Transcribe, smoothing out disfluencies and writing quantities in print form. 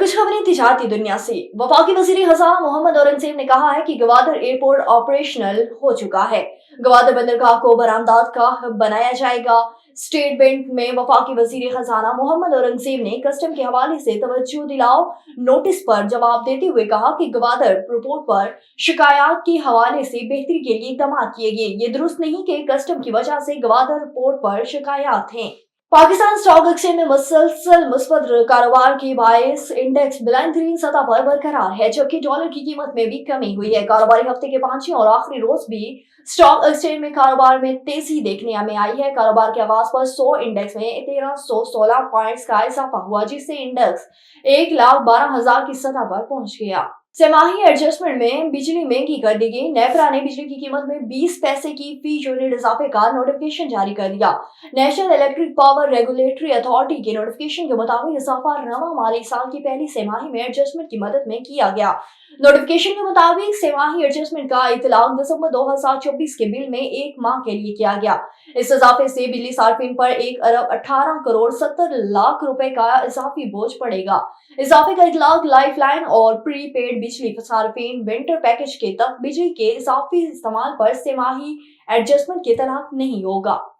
कुछ खबरें तिजारती दुनिया से। वफाकी वजीर खजाना मोहम्मद औरंगजेब ने कहा है कि गवादर एयरपोर्ट ऑपरेशनल हो चुका है। गवादर बंदरगाह को बरामदात का हब बनाया जाएगा। स्टेट बैंक में वफाकी वजीर खजाना मोहम्मद औरंगजेब ने कस्टम के हवाले से तवज्जो दिलाओ नोटिस पर जवाब देते हुए कहा कि गवादर एयरपोर्ट पर शिकायत के हवाले से बेहतरी के लिए इकदाम किए गए। ये दुरुस्त नहीं कि कस्टम की वजह से गवादर एयरपोर्ट पर शिकायत हैं। पाकिस्तान स्टॉक एक्सचेंज में मुसलसल मुस्बत कारोबार के बायस इंडेक्स बुलंद तरीन सतह पर बरकरार है, जबकि डॉलर की कीमत में भी कमी हुई है। कारोबारी हफ्ते के पांचवें और आखिरी रोज भी स्टॉक एक्सचेंज में कारोबार में तेजी देखने में आई है। कारोबार के आगाज पर 100 इंडेक्स में 1316 पॉइंट्स का इजाफा हुआ, जिससे इंडेक्स 1,12,000 की सतह पर पहुंच गया। सेमाही एडजस्टमेंट में बिजली महंगी कर दी गई। नेपरा ने बिजली की कीमत में 20 पैसे की फी यूनिट इजाफे का नोटिफिकेशन जारी कर दिया। National electric power regulatory authority के नोटिफिकेशन के मुताबिक इजाफा रवा माली साल की पहली सेमाही में एडजस्टमेंट की मदद में किया गया। नोटिफिकेशन के मुताबिक सेमाही एडजस्टमेंट का इतलाक दिसंबर 2024 के बिल में 1 माह के लिए किया गया। इस इजाफे से बिजली सार्फिन पर 1,18,70,00,000 रुपए का इजाफी बोझ पड़ेगा। इजाफे का इतलाक लाइफ लाइन और प्रीपेड बिजली सार्फिन विंटर पैकेज के तहत बिजली के इजाफी इस्तेमाल पर सेमाही एडजस्टमेंट के तहत नहीं होगा।